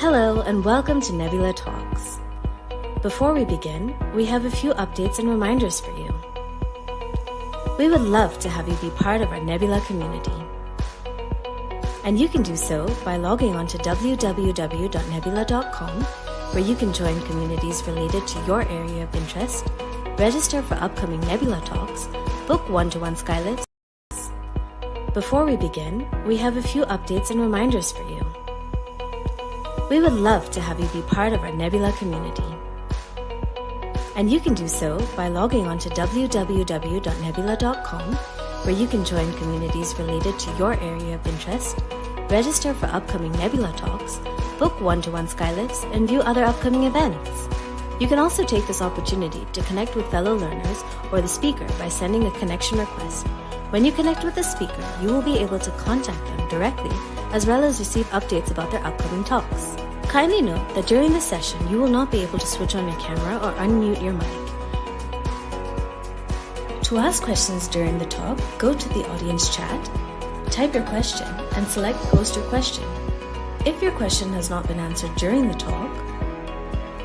Hello and welcome to Nbyula Talks. Before we begin, we have a few updates and reminders for you. We would love to have you be part of our Nbyula community. And you can do so by logging on to www.nbyula.com, where you can join communities related to your area of interest, register for upcoming Nbyula Talks, book one-to-one skylifts. Before we begin, we have a few updates and reminders for you. We would love to have you be part of our Nbyula community. And you can do so by logging on to www.nbyula.com, where you can join communities related to your area of interest, register for upcoming Nbyula Talks, book one-to-one skylifts, and view other upcoming events. You can also take this opportunity to connect with fellow learners or the speaker by sending a connection request. When you connect with the speaker, you will be able to contact them directly, as well as receive updates about their upcoming talks. Kindly note that during this session, you will not be able to switch on your camera or unmute your mic. To ask questions during the talk, go to the audience chat, type your question, and select Post Your Question. If your question has not been answered during the talk,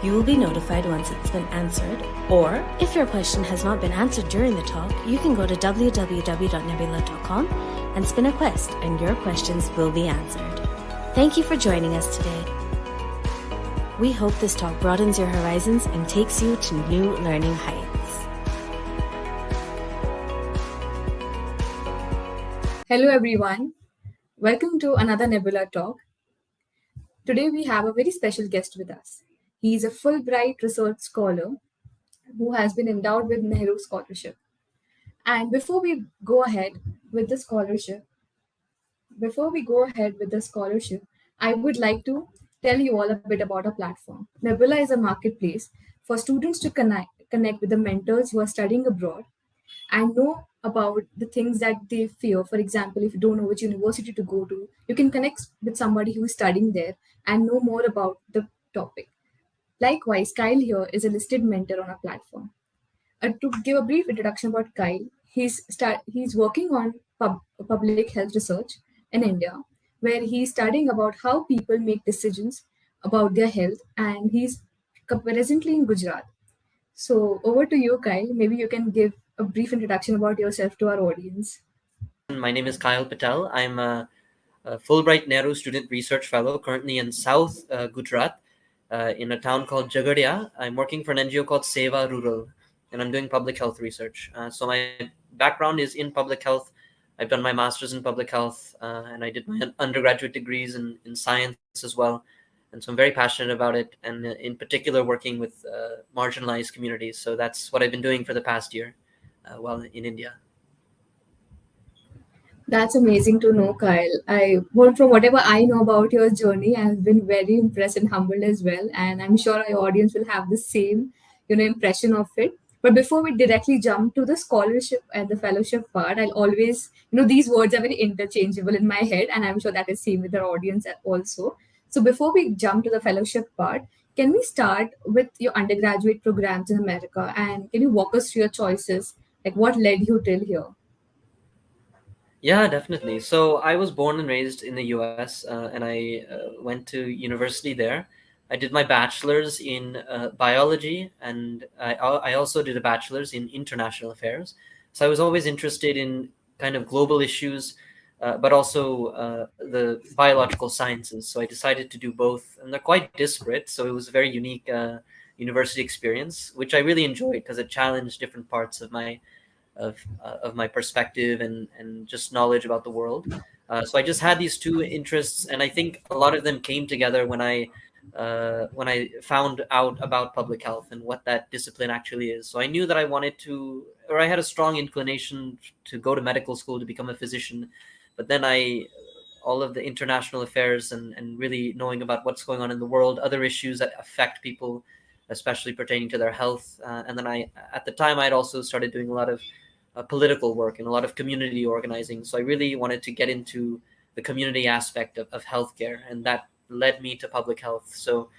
you will be notified once it's been answered, or if your question has not been answered during the talk, you can go to www.nbyula.com and spin a quest, and your questions will be answered. Thank you for joining us today. We hope this talk broadens your horizons and takes you to new learning heights. Hello everyone, welcome to another Nbyula Talk. Today we have a very special guest with us. He is a Fulbright research scholar who has been endowed with Nehru Scholarship. And before we go ahead with the scholarship, I would like to tell you all a bit about our platform. Nbyula is a marketplace for students to connect with the mentors who are studying abroad and know about the things that they fear. For example, if you don't know which university to go to, you can connect with somebody who is studying there and know more about the topic. Likewise, Kyle here is a listed mentor on our platform. To give a brief introduction about Kyle, he's working on public health research in India, where he's studying about how people make decisions about their health, and he's presently in Gujarat. So over to you, Kyle. Maybe you can give a brief introduction about yourself to our audience. My name is Kyle Patel. I'm a Fulbright Nehru Student Research Fellow, currently in South Gujarat, in a town called Jhagadia. I'm working for an NGO called SEWA Rural, and I'm doing public health research. So my background is in public health. I've done my master's in public health, and I did my undergraduate degrees in science as well. And so I'm very passionate about it, and in particular working with marginalized communities. So that's what I've been doing for the past year while in India. That's amazing to know, Kyle. From whatever I know about your journey, I've been very impressed and humbled as well. And I'm sure our audience will have the same, impression of it. But before we directly jump to the scholarship and the fellowship part, I'll always, these words are very interchangeable in my head, and I'm sure that is same with our audience also. So before we jump to the fellowship part, can we start with your undergraduate programs in America? And can you walk us through your choices? Like what led you till here? Yeah, definitely. So I was born and raised in the US, and I went to university there. I did my bachelor's in biology, and I also did a bachelor's in international affairs. So I was always interested in kind of global issues, but also the biological sciences. So I decided to do both, and they're quite disparate. So it was a very unique university experience, which I really enjoyed because it challenged different parts of my perspective and just knowledge about the world. So I just had these two interests, and I think a lot of them came together when I found out about public health and what that discipline actually is. So I knew that I wanted to, or I had a strong inclination to go to medical school to become a physician. But then all of the international affairs and really knowing about what's going on in the world, other issues that affect people, especially pertaining to their health. And then at the time, I'd also started doing a lot of political work and a lot of community organizing. So I really wanted to get into the community aspect of healthcare, and that led me to public health. So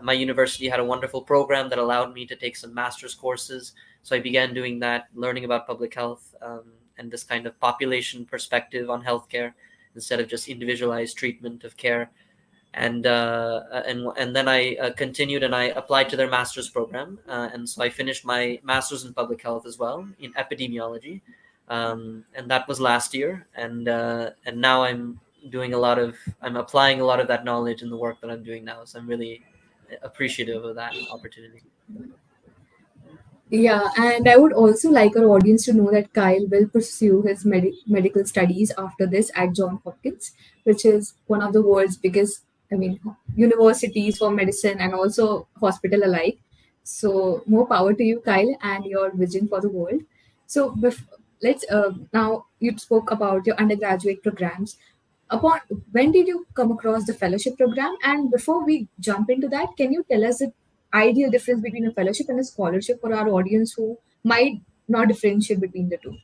my university had a wonderful program that allowed me to take some master's courses. So I began doing that, learning about public health and this kind of population perspective on healthcare instead of just individualized treatment of care. and then I continued and I applied to their master's program, and so I finished my master's in public health as well in epidemiology, and that was last year, and now I'm applying a lot of that knowledge in the work that I'm doing now. So I'm really appreciative of that opportunity. Yeah, and I would also like our audience to know that Kyle will pursue his medical studies after this at Johns Hopkins, which is one of the world's biggest, universities for medicine and also hospital alike. So, more power to you, Kyle, and your vision for the world. So, let's now you spoke about your undergraduate programs. Upon when did you come across the fellowship program? And before we jump into that, can you tell us the ideal difference between a fellowship and a scholarship for our audience who might not differentiate between the two?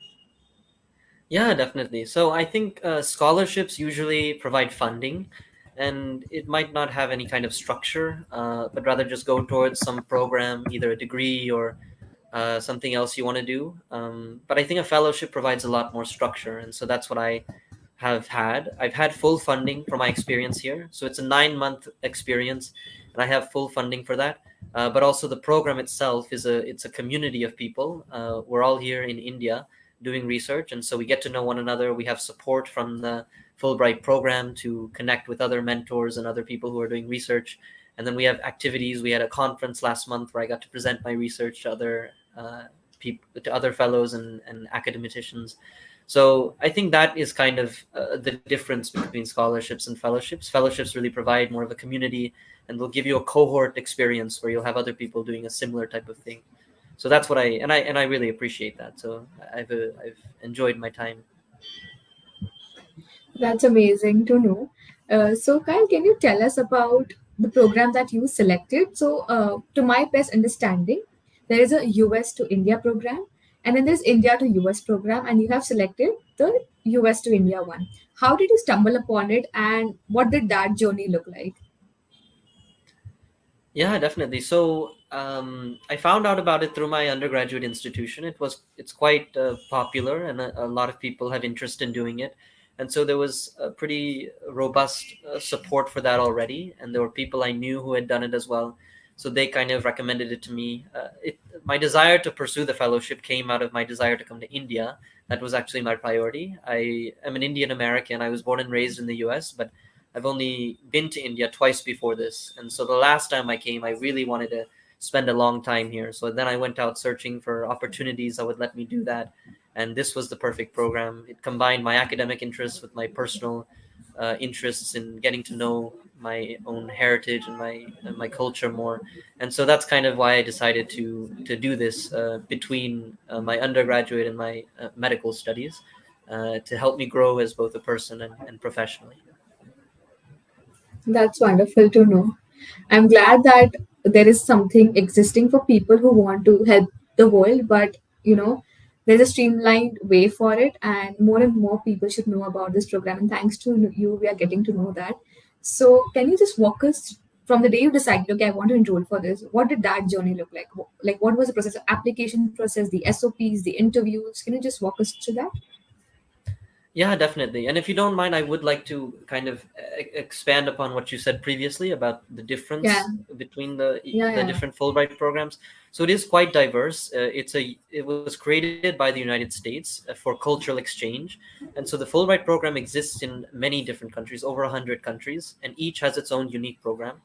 Yeah, definitely. So I think scholarships usually provide funding, and it might not have any kind of structure, but rather just go towards some program, either a degree or something else you want to do. But I think a fellowship provides a lot more structure, and so that's what I have had. I've had full funding for my experience here, so it's a 9 month experience, and I have full funding for that. But also the program itself it's a community of people. We're all here in India doing research, and so we get to know one another. We have support from the Fulbright program to connect with other mentors and other people who are doing research. And then we have activities. We had a conference last month where I got to present my research to other people, to other fellows and academicians. So I think that is kind of the difference between scholarships and fellowships. Fellowships really provide more of a community, and they'll give you a cohort experience where you'll have other people doing a similar type of thing. So that's what I really appreciate that. So I've enjoyed my time. That's amazing to know. So, Kyle, can you tell us about the program that you selected? So, to my best understanding, there is a US to India program, and then there's India to US program, and you have selected the US to India one. How did you stumble upon it, and what did that journey look like? Yeah, definitely. So I found out about it through my undergraduate institution. It's quite popular, and a lot of people have interest in doing it. And so there was a pretty robust support for that already, and there were people I knew who had done it as well. So they kind of recommended it to me. My desire to pursue the fellowship came out of my desire to come to India. That was actually my priority. I am an Indian American. I was born and raised in the U.S., but I've only been to India twice before this. And so the last time I came, I really wanted to spend a long time here. So then I went out searching for opportunities that would let me do that. And this was the perfect program. It combined my academic interests with my personal interests in getting to know my own heritage and my culture more. And so that's kind of why I decided to do this between my undergraduate and my medical studies to help me grow as both a person and professionally. That's wonderful to know. I'm glad that there is something existing for people who want to help the world, but there's a streamlined way for it, and more people should know about this program. And thanks to you, we are getting to know that. So, can you just walk us from the day you decided, okay, I want to enroll for this? What did that journey look like? Like, what was the process, application process, the SOPs, the interviews? Can you just walk us through that? Yeah, definitely. And if you don't mind, I would like to kind of expand upon what you said previously about the Yeah, difference between yeah, the yeah. different Fulbright programs. So it is quite diverse. It was created by the United States for cultural exchange, and so the Fulbright program exists in many different countries, over 100 countries, and each has its own unique program,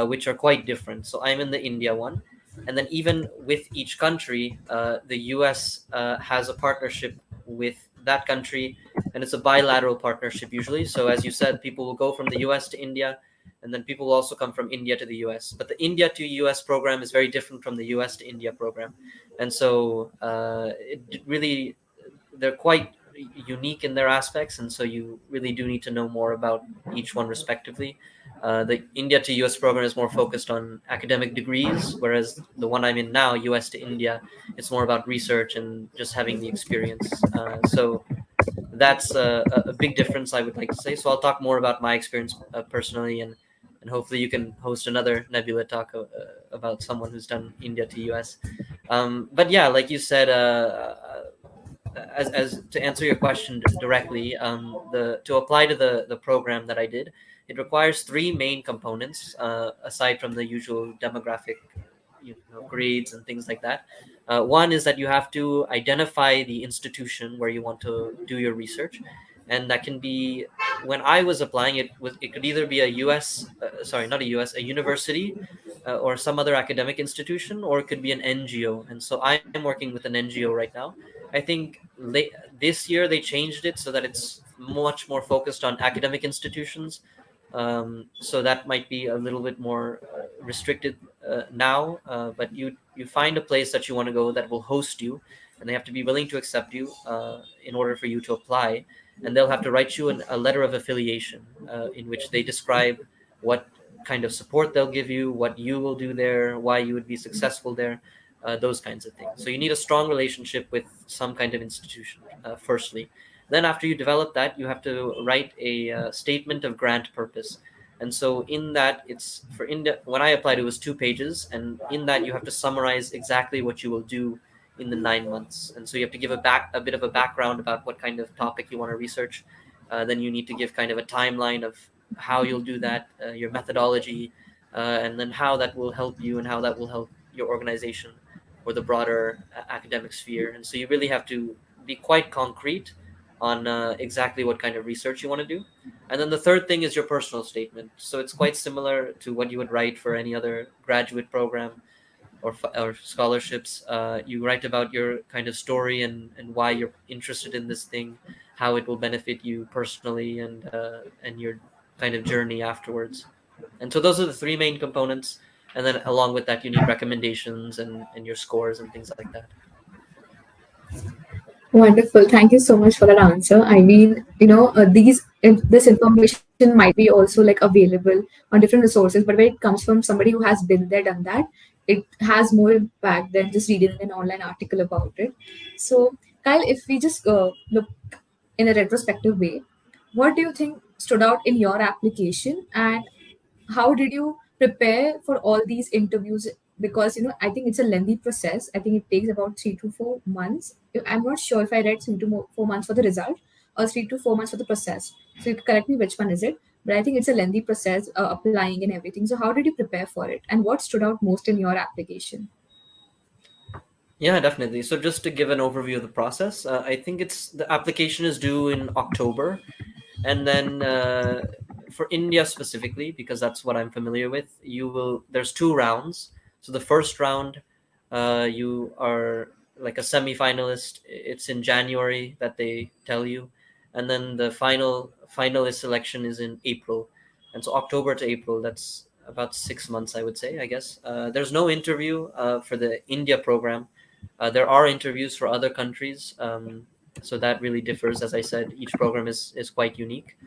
which are quite different. So I'm in the India one, and then even with each country, the U.S. Has a partnership with that country, and it's a bilateral partnership usually. So as you said, people will go from the US to India, and then people will also come from India to the US. But the India to US program is very different from the US to India program, and so it really they're quite unique in their aspects, and so you really do need to know more about each one respectively. The India to US program is more focused on academic degrees, whereas the one I'm in now, US to India, it's more about research and just having the experience. So that's a big difference, I would like to say. So I'll talk more about my experience personally, and hopefully you can host another Nbyula talk about someone who's done India to US. But yeah, like you said, as to answer your question directly, the to apply to the program that I did, it requires three main components aside from the usual demographic, grades and things like that. One is that you have to identify the institution where you want to do your research, and that can be, when I was applying, it could either be a U.S. Sorry, not a U.S. a university, or some other academic institution, or it could be an NGO. And so I am working with an NGO right now. I think this year they changed it so that it's much more focused on academic institutions. So that might be a little bit more restricted now. But you find a place that you want to go that will host you, and they have to be willing to accept you in order for you to apply. And they'll have to write you a letter of affiliation in which they describe what kind of support they'll give you, what you will do there, why you would be successful there, those kinds of things. So you need a strong relationship with some kind of institution, firstly. Then after you develop that, you have to write a statement of grant purpose. And so in that, it's for India. When I applied, it was 2 pages, and in that you have to summarize exactly what you will do in the 9 months. And so you have to give a bit of a background about what kind of topic you want to research. Then you need to give kind of a timeline of how you'll do that, your methodology, and then how that will help you and how that will help your organization or the broader academic sphere. And so you really have to be quite concrete on exactly what kind of research you want to do. And then the third thing is your personal statement. So it's quite similar to what you would write for any other graduate program or scholarships. You write about your kind of story and why you're interested in this thing, how it will benefit you personally, and your kind of journey afterwards. And so those are the three main components. And then along with that, you need recommendations and your scores and things like that. Wonderful. Thank you so much for that answer. I mean, this information might be also like available on different resources, but when it comes from somebody who has been there, done that, it has more impact than just reading an online article about it. So, Kyle, if we just look in a retrospective way, what do you think stood out in your application, and how did you prepare for all these interviews? Because I think it's a lengthy process. I think it takes about 3 to 4 months. I'm not sure if I read 3 to 4 months for the result or 3 to 4 months for the process, so you can correct me which one is it. But I think it's a lengthy process, applying and everything. So how did you prepare for it, and what stood out most in your application? Yeah, definitely. So just to give an overview of the process, I think the application is due in October. And then for India specifically, because that's what I'm familiar with, there's 2 rounds. So the first round, you are like a semi-finalist. It's in January that they tell you. And then the finalist selection is in April. And so October to April, that's about 6 months, I would say, I guess. There's no interview for the India program. There are interviews for other countries. So that really differs. As I said, each program is quite unique.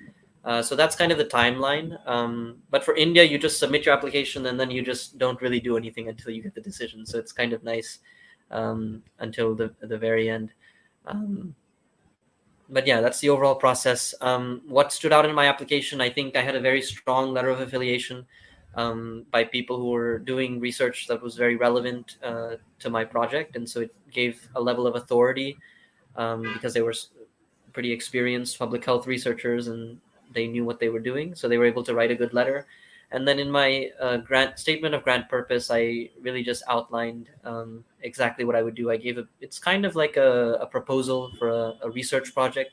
So that's kind of the timeline. But for India, you just submit your application and then you just don't really do anything until you get the decision. So it's kind of nice until the very end. But yeah, that's the overall process. What stood out in my application, I think I had a very strong letter of affiliation by people who were doing research that was very relevant to my project. And so it gave a level of authority because they were pretty experienced public health researchers and they knew what they were doing. So they were able to write a good letter. And then in my statement of grant purpose, I really just outlined exactly what I would do. It's kind of like a proposal for a research project.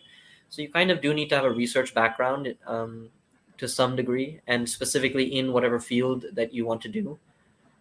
So you kind of do need to have a research background to some degree, and specifically in whatever field that you want to do,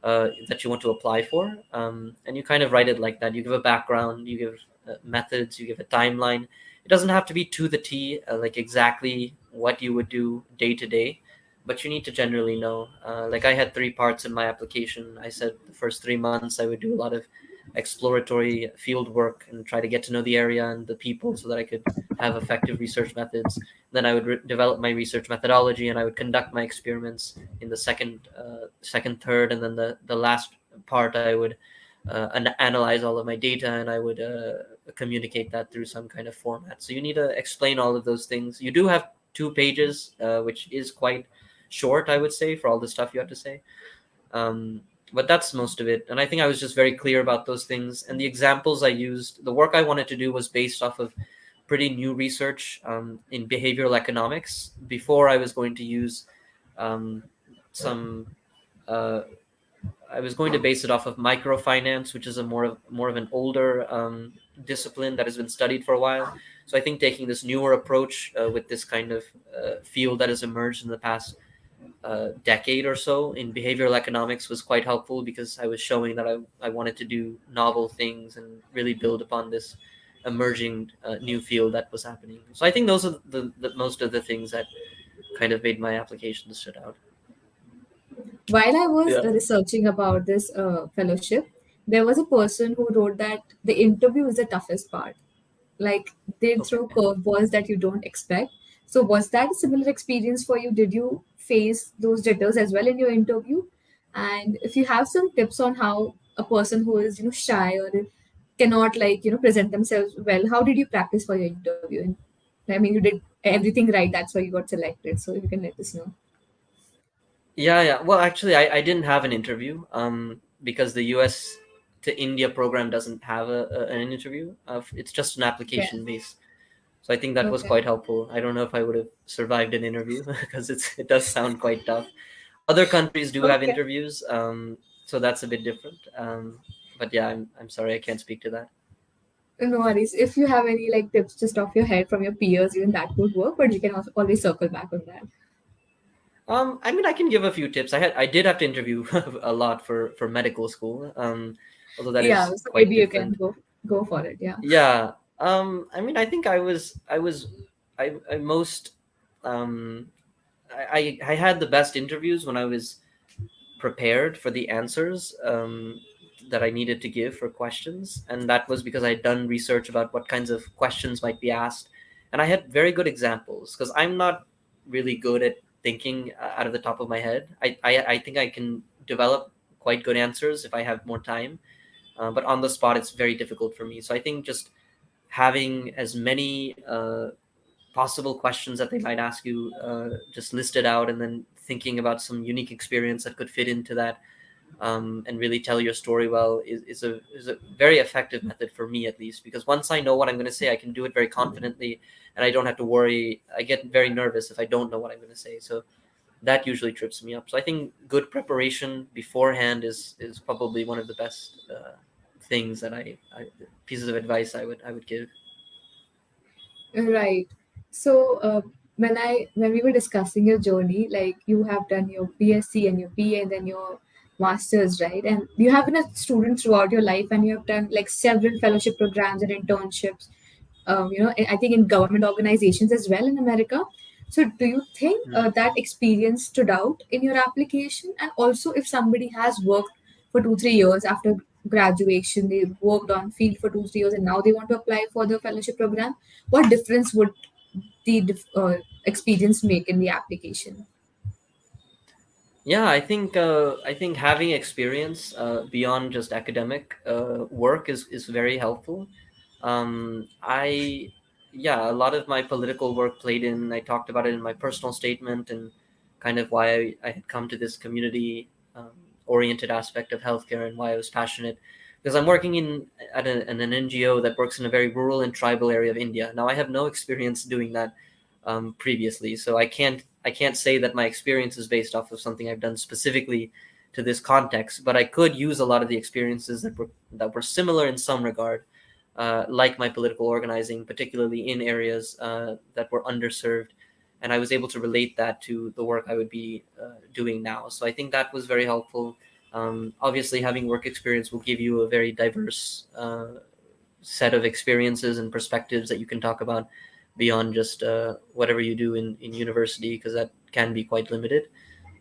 that you want to apply for. And you kind of write it like that. You give a background, you give methods, you give a timeline. It doesn't have to be to the T, like exactly what you would do day to day, but you need to generally know. Like I had 3 parts in my application. I said the first 3 months I would do a lot of exploratory field work and try to get to know the area and the people so that I could have effective research methods. Then I would develop my research methodology and I would conduct my experiments in the second, third, and then the last part I would analyze all of my data and I would communicate that through some kind of format. So you need to explain all of those things. You do have 2 pages, which is quite short, I would say, for all the stuff you have to say. but that's most of it. And I think I was just very clear about those things. And the examples I used, the work I wanted to do was based off of pretty new research in behavioral economics. Before I was going to use um, some, uh, I was going to base it off of microfinance, which is a more of an older discipline that has been studied for a while. So I think taking this newer approach with this kind of field that has emerged in the past decade or so in behavioral economics was quite helpful, because I was showing that I wanted to do novel things and really build upon this emerging new field that was happening. So I think those are the most of the things that kind of made my application stood out. While I was Yeah. researching about this fellowship, there was a person who wrote that the interview is the toughest part. Like they Okay. throw curveballs that you don't expect. So was that a similar experience for you? Did you face those jitters as well in your interview? And if you have some tips on how a person who is shy or cannot present themselves well, how did you practice for your interview? And I mean, you did everything right. That's why you got selected. So you can let us know. Yeah, yeah. Well, actually, I didn't have an interview because the US to India program doesn't have an interview. It's just an Okay. application based. So I think that was Okay. quite helpful. I don't know if I would have survived an interview because it does sound quite tough. Other countries do have Okay. interviews, so that's a bit different. But yeah, I'm sorry, I can't speak to that. No worries. If you have any tips just off your head from your peers, even that would work. But you can also always circle back on that. I mean, I can give a few tips. I did have to interview a lot for medical school, although that Yeah. is So quite maybe you can different. go for it. Yeah. Yeah. I mean, I think I most um, I had the best interviews when I was prepared for the answers that I needed to give for questions, and that was because I'd done research about what kinds of questions might be asked, and I had very good examples because I'm not really good at thinking out of the top of my head. I think I can develop quite good answers if I have more time, but on the spot it's very difficult for me. So I think just having as many possible questions that they might ask you just listed out, and then thinking about some unique experience that could fit into that, and really tell your story well is a very effective method for me, at least, because once I know what I'm going to say, I can do it very confidently, and I don't have to worry. I get very nervous if I don't know what I'm going to say, so that usually trips me up. So I think good preparation beforehand is probably one of the best things that pieces of advice I would give. Right. So when we were discussing your journey, like you have done your BSc and your BA and then your masters, right? And you have been a student throughout your life, and you have done like several fellowship programs and internships. I think in government organizations as well in America. So do you think Mm. that experience stood out in your application? And also, if somebody has worked for 2 3 years after graduation, they worked on field for 2 3 years, and now they want to apply for the fellowship program, what difference would the experience make in the application? Yeah, I think having experience beyond just academic work is very helpful. I Yeah, a lot of my political work played in. I talked about it in my personal statement, and kind of why I had come to this community oriented aspect of healthcare, and why I was passionate. Because I'm working in an NGO that works in a very rural and tribal area of India. Now I have no experience doing that previously, so I can't say that my experience is based off of something I've done specifically to this context, but I could use a lot of the experiences that were similar in some regard, like my political organizing, particularly in areas that were underserved, and I was able to relate that to the work I would be doing now. So I think that was very helpful. Obviously, having work experience will give you a very diverse set of experiences and perspectives that you can talk about beyond just whatever you do in university, because that can be quite limited.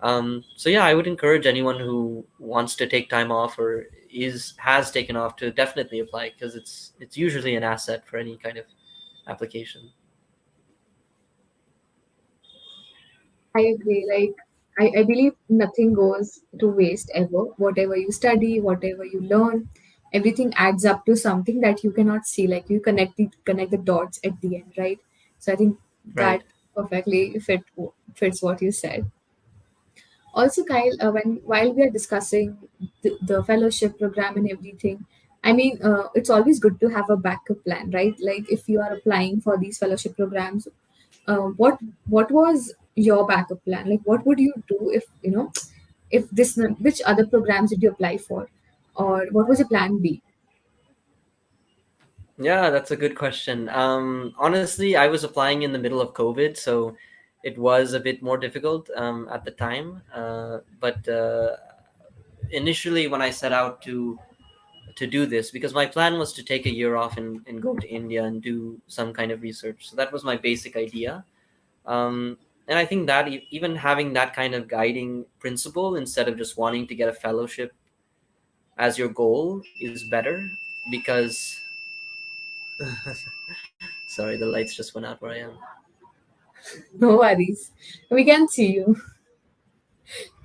So yeah, I would encourage anyone who wants to take time off or has taken off to definitely apply, because it's usually an asset for any kind of application. I agree. Like, I believe nothing goes to waste ever. Whatever you study, whatever you learn, everything adds up to something that you cannot see. Like you connect the dots at the end, right? So I think that Right. perfectly fits what you said. Also, Kyle, when while we are discussing the fellowship program and everything. I mean, it's always good to have a backup plan, right? Like if you are applying for these fellowship programs, what was your backup plan? Like, what would you do if if this which other programs did you apply for, or what was your plan B? Yeah, that's a good question. Honestly, I was applying in the middle of COVID, so it was a bit more difficult at the time. But initially, when I set out to do this, because my plan was to take a year off and go to India and do some kind of research. So that was my basic idea. And I think that even having that kind of guiding principle instead of just wanting to get a fellowship as your goal is better because sorry, the lights just went out where I am. No worries, we can see you.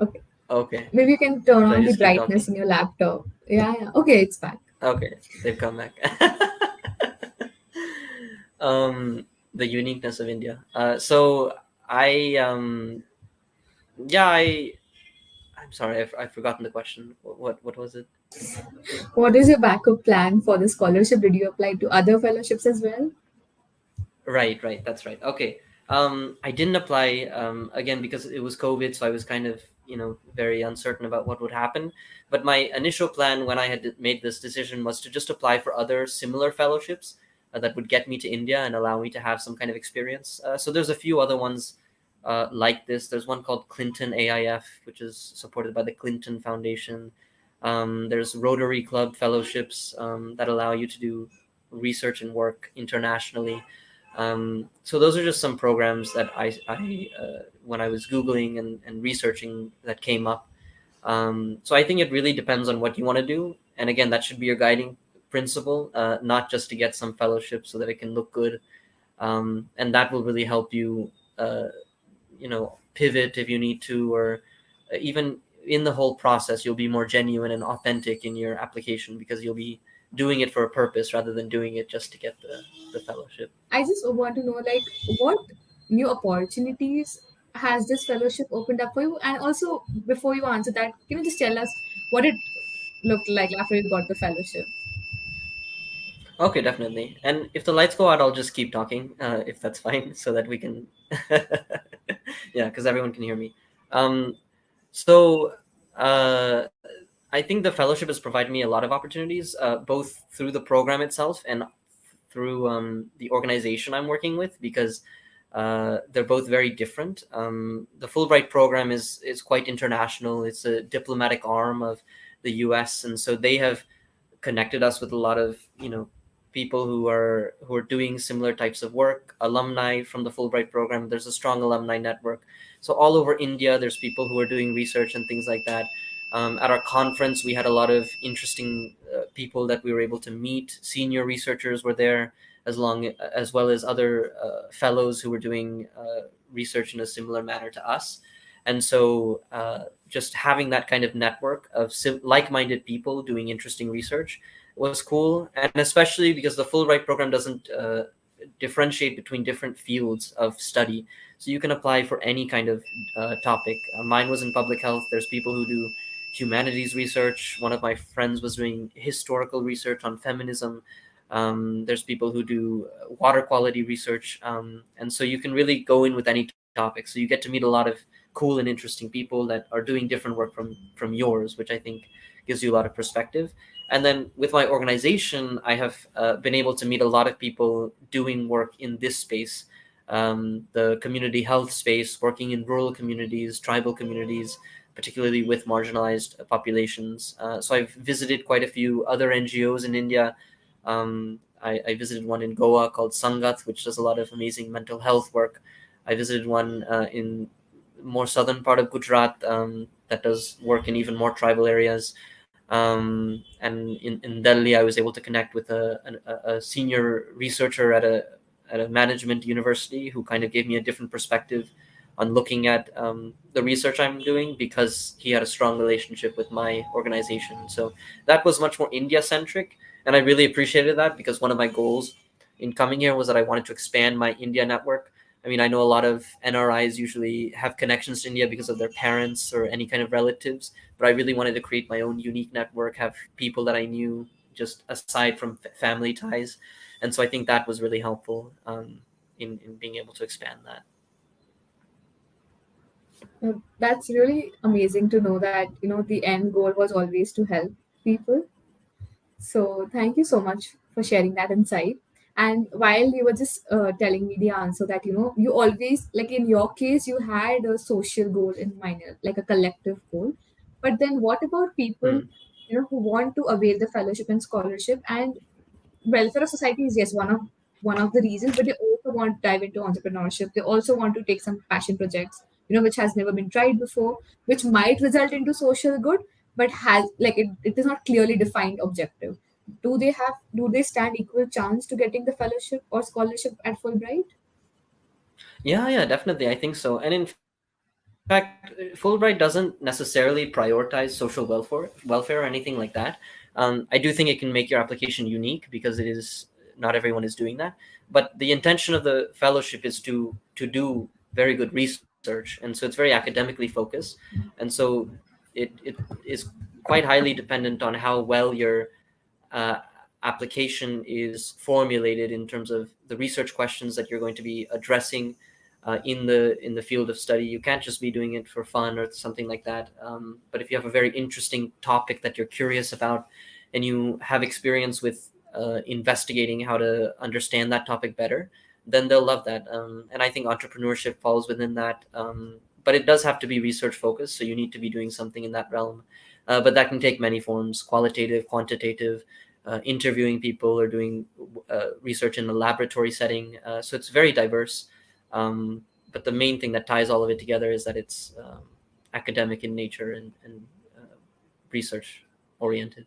Okay, Okay. maybe you can turn Should I on the just keep brightness talking? in your laptop. Yeah, yeah. Okay, it's back. Okay, they've come back. The uniqueness of India. So I yeah, I'm sorry, I've forgotten the question. What was it? What is your backup plan for the scholarship? Did you apply to other fellowships as well? Right, that's right. Okay. I didn't apply again because it was COVID, so I was kind of very uncertain about what would happen. But my initial plan when I had made this decision was to just apply for other similar fellowships that would get me to India and allow me to have some kind of experience. So there's a few other ones like this. There's one called Clinton AIF, which is supported by the Clinton Foundation. There's Rotary Club fellowships that allow you to do research and work internationally. So those are just some programs that I when I was Googling and researching that came up. So I think it really depends on what you want to do. And again, that should be your guiding principle, not just to get some fellowship so that it can look good. And that will really help you, pivot if you need to, or even in the whole process, you'll be more genuine and authentic in your application because you'll be doing it for a purpose rather than doing it just to get the fellowship. I just want to know, like, what new opportunities has this fellowship opened up for you? And also, before you answer that, can you just tell us what it looked like after you got the fellowship? Okay, definitely. And if the lights go out, I'll just keep talking, if that's fine, so that we can, yeah, because everyone can hear me. Um, so uh, I think the fellowship has provided me a lot of opportunities, both through the program itself and through the organization I'm working with, because they're both very different. The Fulbright program is quite international. It's a diplomatic arm of the U.S., and so they have connected us with a lot of people who are doing similar types of work, alumni from the Fulbright program. There's a strong alumni network. So all over India, there's people who are doing research and things like that. At our conference, we had a lot of interesting people that we were able to meet. Senior researchers were there, as well as other fellows who were doing research in a similar manner to us. And so just having that kind of network of like-minded people doing interesting research was cool. And especially because the Fulbright program doesn't differentiate between different fields of study. So you can apply for any kind of topic. Mine was in public health. There's people who do humanities research. One of my friends was doing historical research on feminism. There's people who do water quality research. And so you can really go in with any topic. So you get to meet a lot of cool and interesting people that are doing different work from yours, which I think gives you a lot of perspective. And then with my organization, I have been able to meet a lot of people doing work in this space, the community health space, working in rural communities, tribal communities, particularly with marginalized populations. So I've visited quite a few other NGOs in India. I visited one in Goa called Sangat, which does a lot of amazing mental health work. I visited one in more southern part of Gujarat that does work in even more tribal areas. And in Delhi, I was able to connect with a senior researcher at a management university who kind of gave me a different perspective on looking at the research I'm doing because he had a strong relationship with my organization. So that was much more India centric. And I really appreciated that because one of my goals in coming here was that I wanted to expand my India network. I mean, I know a lot of NRIs usually have connections to India because of their parents or any kind of relatives, but I really wanted to create my own unique network, have people that I knew just aside from family ties. And so I think that was really helpful in being able to expand that. That's really amazing to know that, the end goal was always to help people. So thank you so much for sharing that insight. And while you were just telling me the answer that, you always, like in your case, you had a social goal in mind, like a collective goal. But then what about people, Hmm. who want to avail the fellowship and scholarship, and welfare of society is, yes, one of the reasons, but they also want to dive into entrepreneurship. They also want to take some passion projects, which has never been tried before, which might result into social good, but has, like, it is not clearly defined objective. Do they stand equal chance to getting the fellowship or scholarship at Fulbright? Yeah, yeah, definitely. I think so. And in fact, Fulbright doesn't necessarily prioritize social welfare or anything like that. I do think it can make your application unique because not everyone is doing that. But the intention of the fellowship is to do very good research, and so it's very academically focused. And so it is quite highly dependent on how well your uh, application is formulated in terms of the research questions that you're going to be addressing in the field of study. You can't just be doing it for fun or something like that. But if you have a very interesting topic that you're curious about, and you have experience with investigating how to understand that topic better, then they'll love that. And I think entrepreneurship falls within that. But it does have to be research focused, so you need to be doing something in that realm. But that can take many forms: qualitative, quantitative, interviewing people, or doing research in a laboratory setting. So it's very diverse. But the main thing that ties all of it together is that it's academic in nature and research oriented.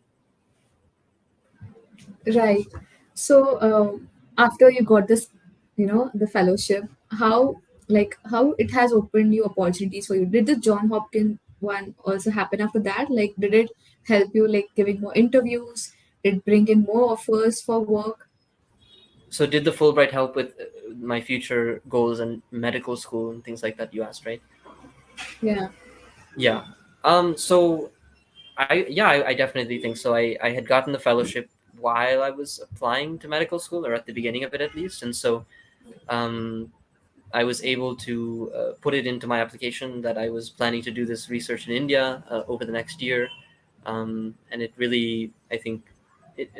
Right. So after you got this, the fellowship, how it has opened new opportunities for you? Did the John Hopkins one also happen after that? Like, did it help you, like, giving more interviews? Did it bring in more offers for work? So did the Fulbright help with my future goals and medical school and things like that? You asked, right? Yeah. Yeah. So I definitely think so. I had gotten the fellowship while I was applying to medical school, or at the beginning of it at least, and so um, I was able to put it into my application that I was planning to do this research in India over the next year. And it really, I think,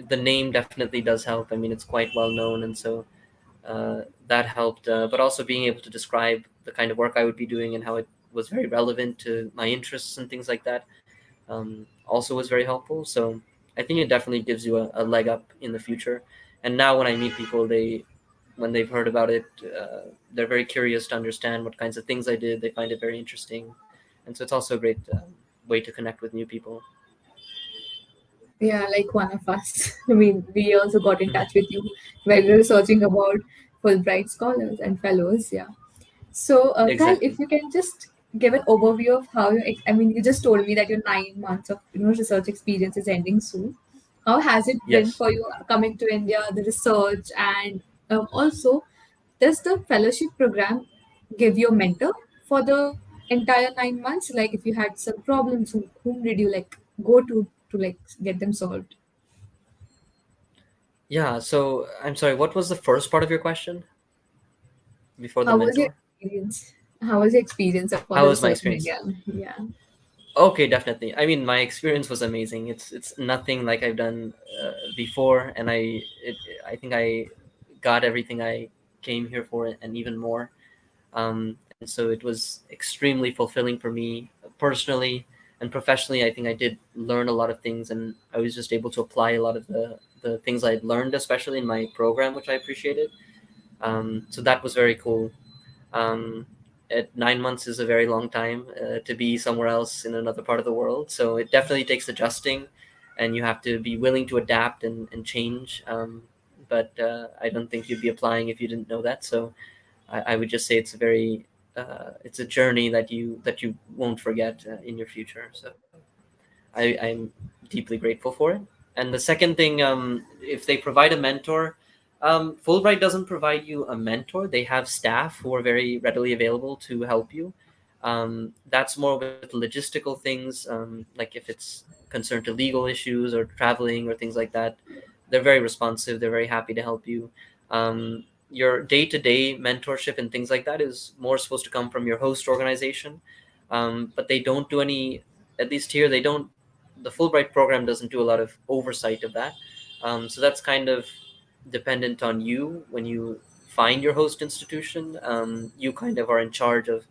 the name definitely does help. I mean, it's quite well known, and so that helped. But also being able to describe the kind of work I would be doing and how it was very relevant to my interests and things like that also was very helpful. So I think it definitely gives you a leg up in the future. And now when I meet people, when they've heard about it, they're very curious to understand what kinds of things I did. They find it very interesting, and so it's also a great way to connect with new people. Yeah, like one of us. I mean, we also got in touch with you while we were searching about Fulbright scholars and fellows. Yeah. So, Kyle, if Exactly. you can just give an overview of how I mean, you just told me that your 9 months of research experience is ending soon. How has it been Yes. for you coming to India, the research, and also, does the fellowship program give you a mentor for the entire 9 months? Like, if you had some problems, whom did you, like, go to, like, get them solved? Yeah. So I'm sorry. What was the first part of your question before the How was your mentor? experience? How was your experience for How the was my research in experience? India? Yeah. Okay, definitely. I mean, my experience was amazing. It's nothing like I've done before, and I think I got everything I came here for and even more. And so it was extremely fulfilling for me personally and professionally. I think I did learn a lot of things, and I was just able to apply a lot of the things I had learned, especially in my program, which I appreciated. So that was very cool. Um, 9 months is a very long time to be somewhere else in another part of the world. So it definitely takes adjusting, and you have to be willing to adapt and change. But I don't think you'd be applying if you didn't know that. So I would just say it's a journey that you won't forget in your future. So I'm deeply grateful for it. And the second thing, if they provide a mentor, Fulbright doesn't provide you a mentor. They have staff who are very readily available to help you. That's more with logistical things, like if it's concerned to legal issues or traveling or things like that. They're very responsive. They're very happy to help you. Your day-to-day mentorship and things like that is more supposed to come from your host organization, but they don't do any. At least here, they don't. The Fulbright program doesn't do a lot of oversight of that. So that's kind of dependent on you when you find your host institution. You kind of are in charge of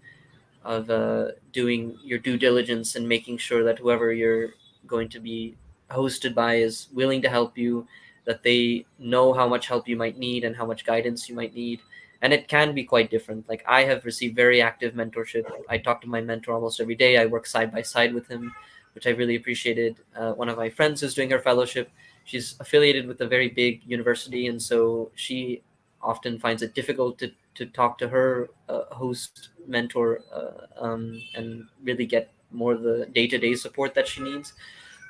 doing your due diligence and making sure that whoever you're going to be hosted by is willing to help you, that they know how much help you might need and how much guidance you might need. And it can be quite different. Like, I have received very active mentorship. I talk to my mentor almost every day. I work side by side with him, which I really appreciated. One of my friends who's doing her fellowship, she's affiliated with a very big university, and so she often finds it difficult to talk to her host mentor and really get more of the day-to-day support that she needs.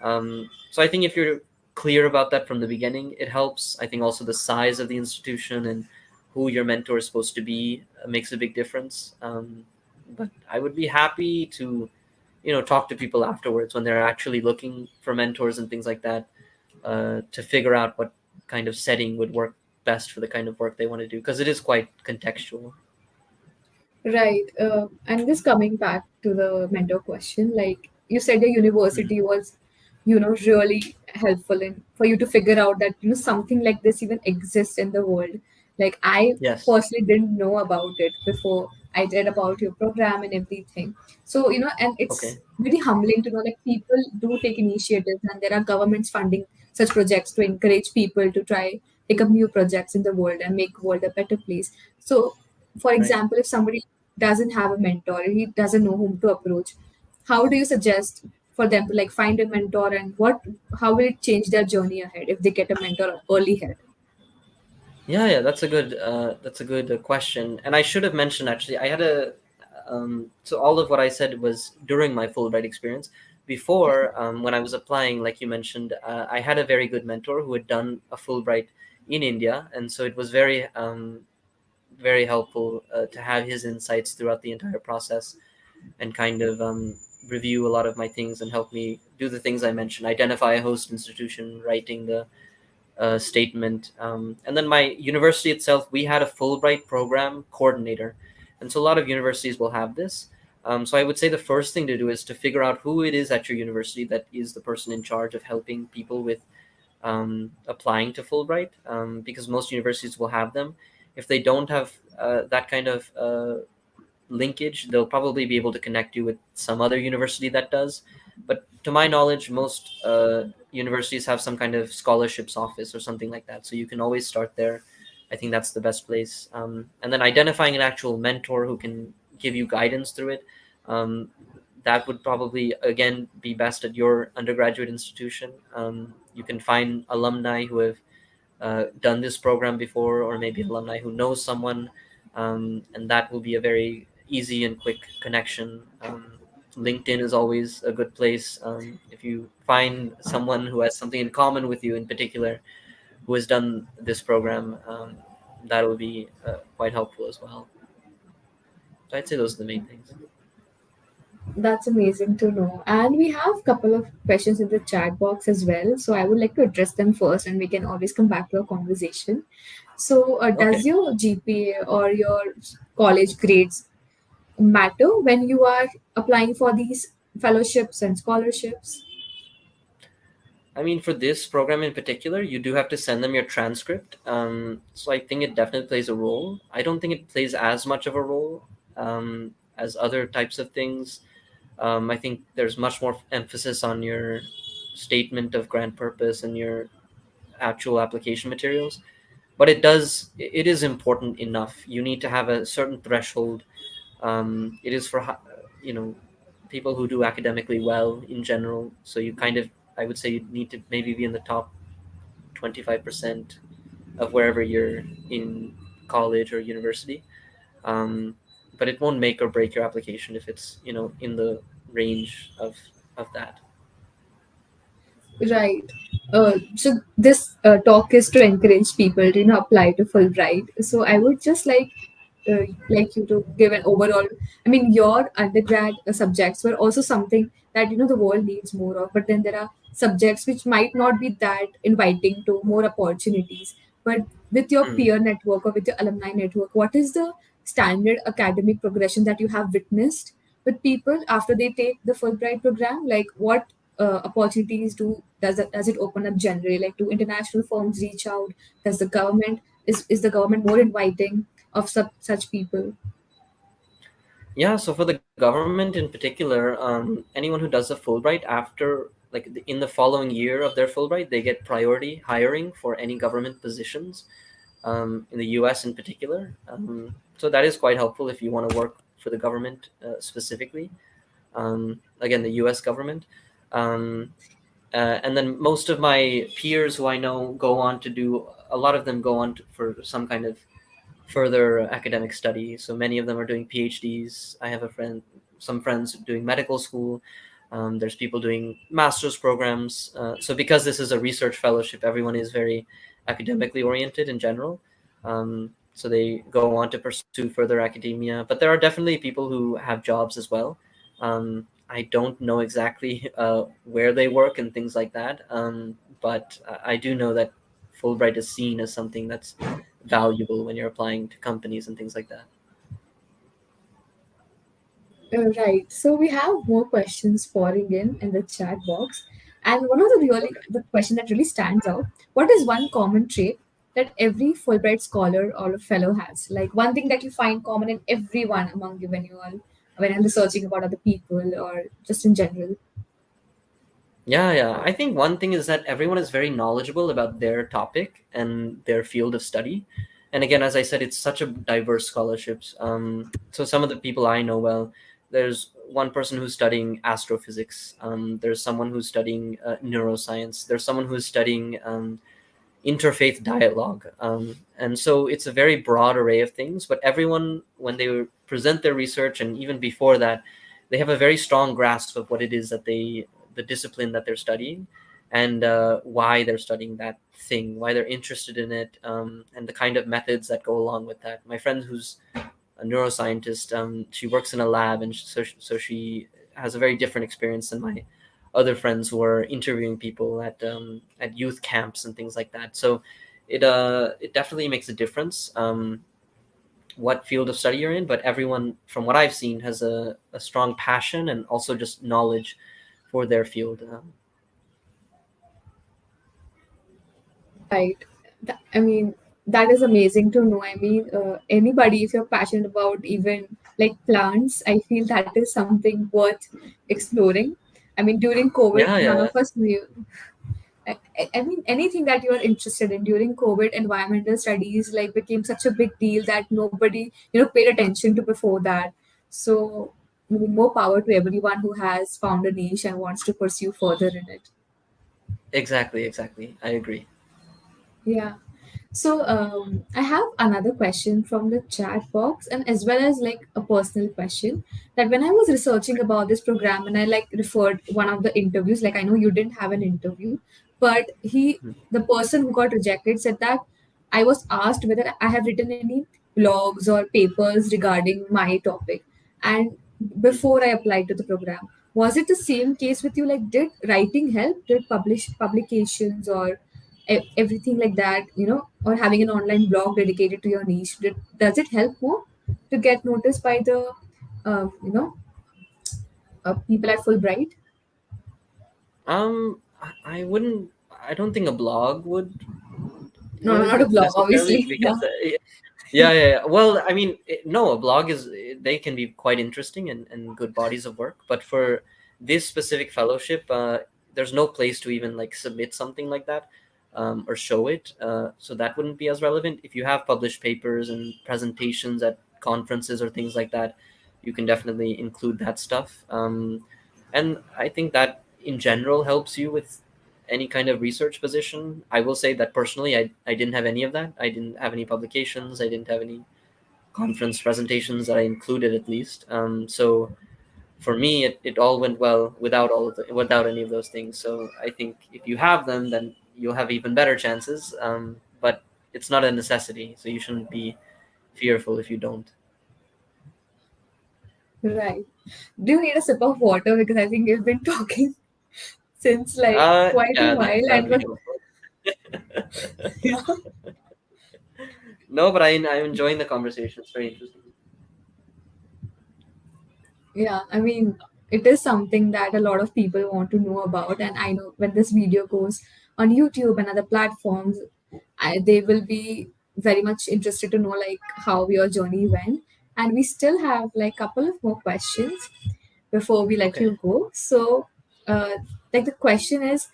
So I think if you're clear about that from the beginning, it helps. I think also the size of the institution and who your mentor is supposed to be makes a big difference. But I would be happy to, talk to people afterwards when they're actually looking for mentors and things like that, to figure out what kind of setting would work best for the kind of work they want to do, because it is quite contextual. Right. And just coming back to the mentor question, like you said, your university was, really helpful in for you to figure out that, something like this even exists in the world. Like I Yes. personally didn't know about it before I read about your program and everything. So, and it's Okay. very humbling to know like people do take initiatives and there are governments funding such projects to encourage people to try take up new projects in the world and make world a better place. So for Right. example, if somebody doesn't have a mentor, he doesn't know whom to approach, how do you suggest for them to like find a mentor, and how will it change their journey ahead if they get a mentor early ahead? Yeah, that's a good question. And I should have mentioned, actually, I had a so all of what I said was during my Fulbright experience. Before, when I was applying, like you mentioned, I had a very good mentor who had done a Fulbright in India, and so it was very helpful to have his insights throughout the entire process, and kind of review a lot of my things and help me do the things I mentioned: identify a host institution, writing the statement. And then my university itself, we had a Fulbright program coordinator. And so a lot of universities will have this. So I would say the first thing to do is to figure out who it is at your university that is the person in charge of helping people with applying to Fulbright, because most universities will have them. If they don't have that kind of linkage, they'll probably be able to connect you with some other university that does. But to my knowledge, most universities have some kind of scholarships office or something like that. So you can always start there. I think that's the best place. And then identifying an actual mentor who can give you guidance through it. Um, that would probably, again, be best at your undergraduate institution. You can find alumni who have done this program before, or maybe alumni who know someone, and that will be a very easy and quick connection. LinkedIn is always a good place. If you find someone who has something in common with you in particular, who has done this program, that will be quite helpful as well. So I'd say those are the main things. That's amazing to know. And we have a couple of questions in the chat box as well. So I would like to address them first and we can always come back to a conversation. So, does Okay. your GPA or your college grades matter when you are applying for these fellowships and scholarships? I mean, for this program in particular, you do have to send them your transcript. So I think it definitely plays a role. I don't think it plays as much of a role as other types of things. I think there's much more emphasis on your statement of grant purpose and your actual application materials. But it is important enough. You need to have a certain threshold. It is for people who do academically well in general. So you kind of, I would say, you need to maybe be in the top 25% of wherever you're in college or university. Um, but it won't make or break your application if it's in the range of that. Right. So this talk is to encourage people to apply to Fulbright. So I would just like you to give an overall. I mean, your undergrad subjects were also something that the world needs more of. But then there are subjects which might not be that inviting to more opportunities. But with your Hmm. peer network or with your alumni network, what is the standard academic progression that you have witnessed with people after they take the Fulbright program? Like what opportunities does it open up generally? Like do international firms reach out? Does the government is the government more inviting of such people? Yeah, so for the government in particular, anyone who does a Fulbright after, like in the following year of their Fulbright, they get priority hiring for any government positions, in the US in particular. So that is quite helpful if you want to work for the government specifically. Again, the US government. Um, and then most of my peers who I know go on to do, a lot of them go on for some kind of further academic study. So many of them are doing PhDs. I have some friends doing medical school. There's people doing master's programs. So because this is a research fellowship, everyone is very academically oriented in general. So they go on to pursue further academia. But there are definitely people who have jobs as well. I don't know exactly where they work and things like that. But I do know that Fulbright is seen as something that's valuable when you're applying to companies and things like that. Right. So we have more questions pouring in the chat box, and one of the question that really stands out: what is one common trait that every Fulbright scholar or a fellow has? Like one thing that you find common in everyone among you when you're researching about other people or just in general. Yeah. I think one thing is that everyone is very knowledgeable about their topic and their field of study. And again, as I said, it's such a diverse scholarships. So some of the people I know well, there's one person who's studying astrophysics. There's someone who's studying neuroscience. There's someone who's studying interfaith dialogue. And so it's a very broad array of things, but everyone, when they present their research and even before that, they have a very strong grasp of what it is that the discipline that they're studying, and why they're studying that thing, why they're interested in it, and the kind of methods that go along with that. My friend who's a neuroscientist, she works in a lab, and so she has a very different experience than my other friends who are interviewing people at youth camps and things like that. So it definitely makes a difference, what field of study you're in. But everyone, from what I've seen, has a strong passion and also just knowledge for their field. Right. I mean, that is amazing to know. I mean, anybody, if you're passionate about even like plants, I feel that is something worth exploring. I mean, during COVID, none Yeah. of us knew. I mean, anything that you are interested in during COVID, environmental studies like became such a big deal that nobody, paid attention to before that. So, I mean, more power to everyone who has found a niche and wants to pursue further in it. Exactly. I agree. Yeah. So I have another question from the chat box, and as well as like a personal question that when I was researching about this program and I like referred one of the interviews, like I know you didn't have an interview, but the person who got rejected said that I was asked whether I have written any blogs or papers regarding my topic, and before I applied to the program, was it the same case with you? Like, did writing help? Did publications or everything like that, or having an online blog dedicated to your niche, does it help more to get noticed by the um, you know people at Fulbright? I wouldn't. I don't think a blog No, not a would blog, necessarily, obviously. Yeah. because yeah. Well, I mean, no, a blog is, they can be quite interesting and good bodies of work. But for this specific fellowship, there's no place to even like submit something like that, or show it. So that wouldn't be as relevant. If you have published papers and presentations at conferences or things like that, you can definitely include that stuff. And I think that in general helps you with any kind of research position. I will say that personally, I didn't have any of that. I didn't have any publications. I didn't have any conference presentations that I included, at least. So for me, it all went well without any of those things. So I think if you have them, then you'll have even better chances. But it's not a necessity, so you shouldn't be fearful if you don't. Right. Do you need a sip of water? Because I think you've been talking since like quite a Yeah, while, that would and be was helpful. yeah, No, but I'm enjoying the conversation. It's very interesting. yeah. I mean, it is something that a lot of people want to know about, and I know when this video goes on YouTube and other platforms, they will be very much interested to know like how your journey went. And we still have like couple of more questions before we let Okay. you go. So, like the question is,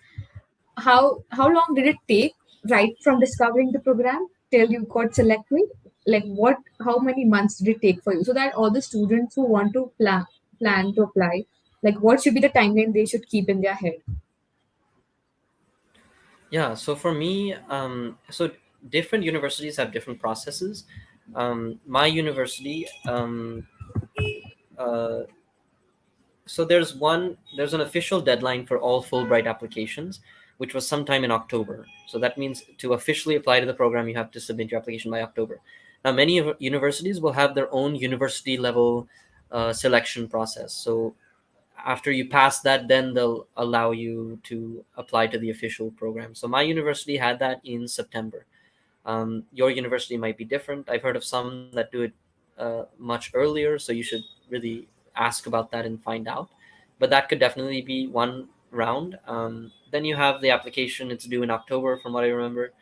how long did it take right from discovering the program till you got selected? Like what how many months did it take for you, so that all the students who want to plan to apply, like what should be the timeline they should keep in their head? Yeah. So for me, so different universities have different processes. My university, uh, so there's an official deadline for all Fulbright applications, which was sometime in October. So that means to officially apply to the program, you have to submit your application by October. Now, many universities will have their own university level selection process. So after you pass that, then they'll allow you to apply to the official program. So my university had that in September. Your university might be different. I've heard of some that do it much earlier, so you should really ask about that and find out. But that could definitely be one round. Then you have the application; it's due in October, from what I remember.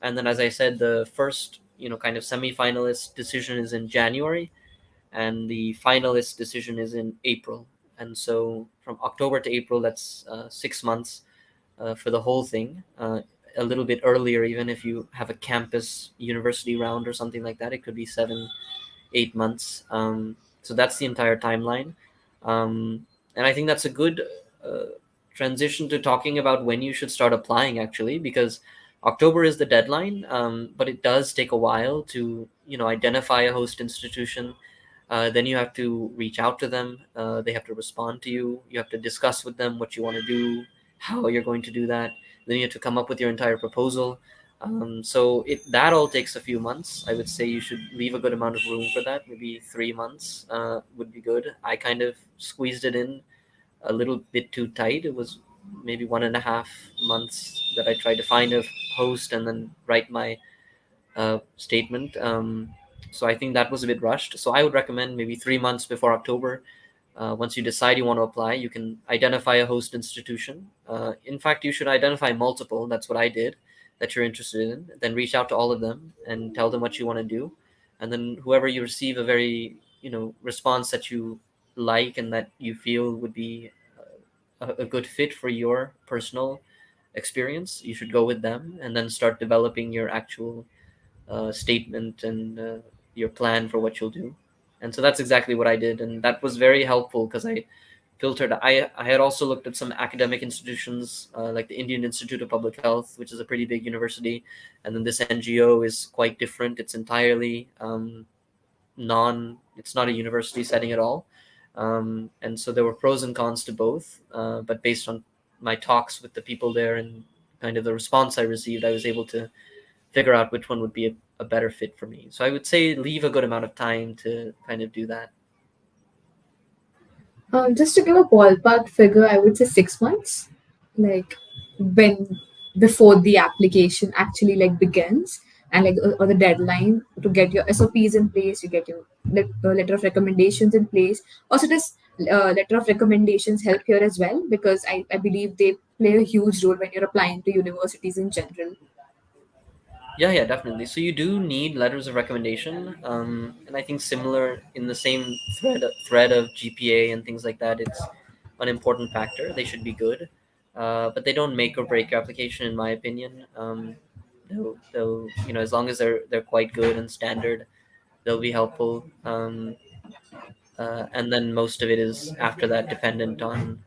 And then, as I said, the first, kind of semi-finalist decision is in January, and the finalist decision is in April. And so, from October to April, that's 6 months for the whole thing. A little bit earlier, even if you have a campus university round or something like that, it could be 7, 8 months. So that's the entire timeline. And I think that's a good transition to talking about when you should start applying, actually, because October is the deadline, but it does take a while to identify a host institution. Then you have to reach out to them. They have to respond to you. You have to discuss with them what you want to do, how you're going to do that. Then you have to come up with your entire proposal. So that all takes a few months. I would say you should leave a good amount of room for that. Maybe 3 months would be good. I kind of squeezed it in a little bit too tight. It was maybe 1.5 months that I tried to find a host and then write my statement. So I think that was a bit rushed. So I would recommend maybe 3 months before October. Once you decide you want to apply, you can identify a host institution. In fact, you should identify multiple. That's what I did, that you're interested in. Then reach out to all of them and tell them what you want to do. And then whoever you receive a very, response that you like and that you feel would be a good fit for your personal experience, you should go with them and then start developing your actual statement and your plan for what you'll do. And so that's exactly what I did, and that was very helpful because I filtered. I had also looked at some academic institutions like the Indian Institute of Public Health, which is a pretty big university, and then this NGO is quite different. It's entirely non. It's not a university setting at all, and so there were pros and cons to both. But based on my talks with the people there and kind of the response I received, I was able to figure out which one would be a better fit for me. So I would say leave a good amount of time to kind of do that. Just to give a ballpark figure, I would say 6 months, like when before the application actually like begins, and like or the deadline to get your SOPs in place, you get your letter of recommendations in place. Also, this letter of recommendations help here as well, because I believe they play a huge role when you're applying to universities in general. Yeah, definitely. So you do need letters of recommendation, and I think similar in the same thread of GPA and things like that. It's an important factor. They should be good, but they don't make or break your application, in my opinion. They'll as long as they're quite good and standard, they'll be helpful. And then most of it is after that dependent on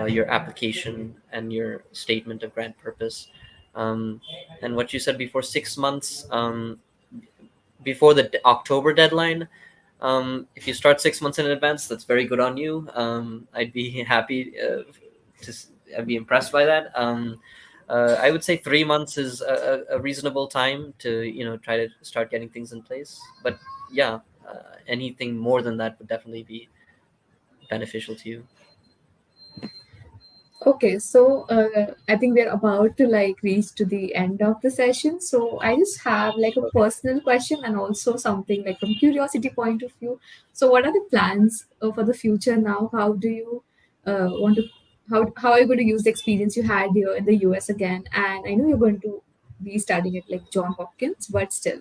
your application and your statement of grant purpose. And what you said before, 6 months before the October deadline, If you start 6 months in advance, that's very good on you. I'd be happy I'd be impressed by that. I would say 3 months is a reasonable time to try to start getting things in place. But yeah, anything more than that would definitely be beneficial to you. Okay, so I think we're about to like reach to the end of the session. So I just have like a personal question and also something like from curiosity point of view. So what are the plans for the future now? How do you want to how are you going to use the experience you had here in the US again? And I know you're going to be studying at like John Hopkins, but still.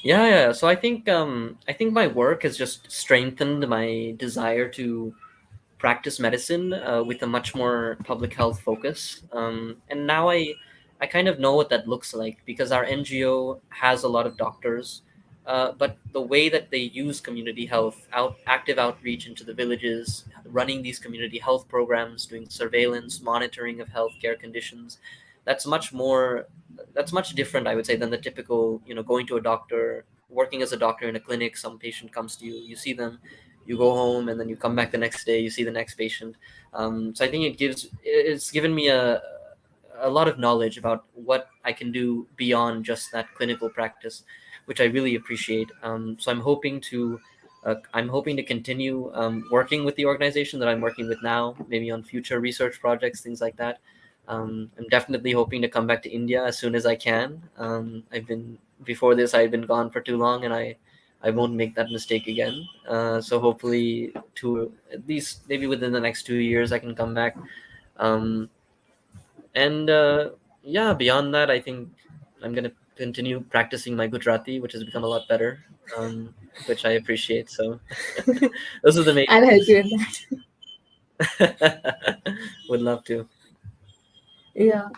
Yeah. So I think my work has just strengthened my desire to practice medicine with a much more public health focus. And now I kind of know what that looks like because our NGO has a lot of doctors, but the way that they use community health, active outreach into the villages, running these community health programs, doing surveillance, monitoring of healthcare conditions, that's much more, that's much different, I would say, than the typical, going to a doctor, working as a doctor in a clinic. Some patient comes to you, you see them, you go home, and then you come back the next day, you see the next patient. So I think it's given me a lot of knowledge about what I can do beyond just that clinical practice, which I really appreciate. So I'm hoping to continue working with the organization that I'm working with now, maybe on future research projects, things like that. I'm definitely hoping to come back to India as soon as I can. Before this, I had been gone for too long, and I won't make that mistake again. So hopefully, at least maybe within the next 2 years, I can come back. Um, and yeah, beyond that, I think I'm gonna continue practicing my Gujarati, which has become a lot better, which I appreciate. So those are the main I'll help you in things. Would love to. that. Yeah.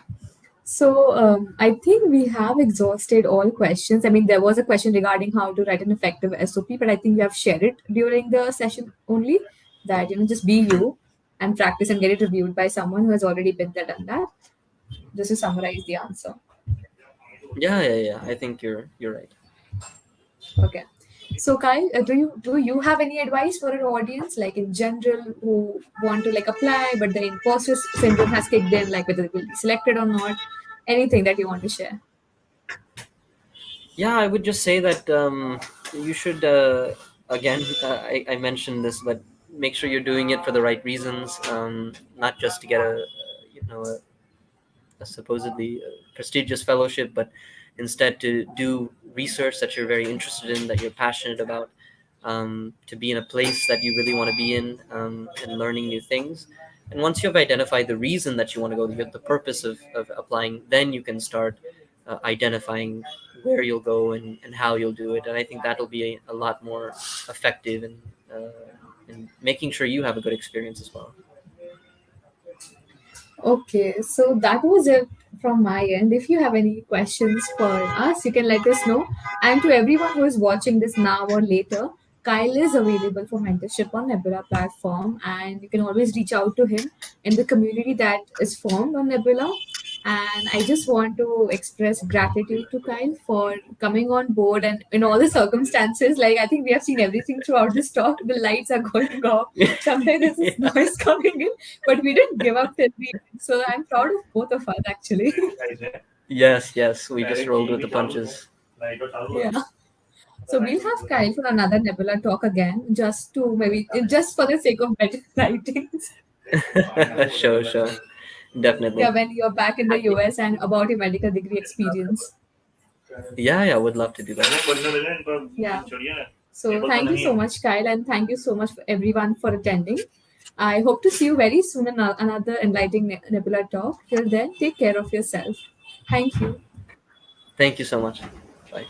So I think we have exhausted all questions. I mean, there was a question regarding how to write an effective SOP, but I think we have shared it during the session only. That just be you and practice and get it reviewed by someone who has already been there, done that. Just to summarize the answer. Yeah. I think you're right. Okay. So Kyle, do you have any advice for our audience, like in general, who want to like apply, but the imposter syndrome has kicked in, like whether they will be selected or not? Anything that you want to share? Yeah, I would just say that you should, again, I mentioned this, but make sure you're doing it for the right reasons, not just to get a supposedly prestigious fellowship, but instead to do research that you're very interested in, that you're passionate about, to be in a place that you really want to be in, and learning new things. And once you have identified the reason that you want to go, the purpose of applying, then you can start identifying where you'll go and how you'll do it. And I think that'll be a lot more effective in making sure you have a good experience as well. Okay, so that was it from my end. If you have any questions for us, you can let us know. And to everyone who is watching this now or later, Kyle is available for mentorship on Nbyula platform, and you can always reach out to him in the community that is formed on Nbyula. And I just want to express gratitude to Kyle for coming on board and in all the circumstances. Like, I think we have seen everything throughout this talk. The lights are going off. Sometimes there's this Yeah. noise coming in, but we didn't give up till the end. So I'm proud of both of us actually. Yes, we just rolled with the punches. Yeah. So we'll have Kyle for another Nebula talk again, just to maybe just for the sake of better writings. Sure. Definitely. Yeah, when you're back in the US and about your medical degree experience. Yeah, would love to do that. Yeah. So thank you so much, Kyle, and thank you so much for everyone for attending. I hope to see you very soon in another enlightening Nebula talk. Till then, take care of yourself. Thank you. Thank you so much. Bye.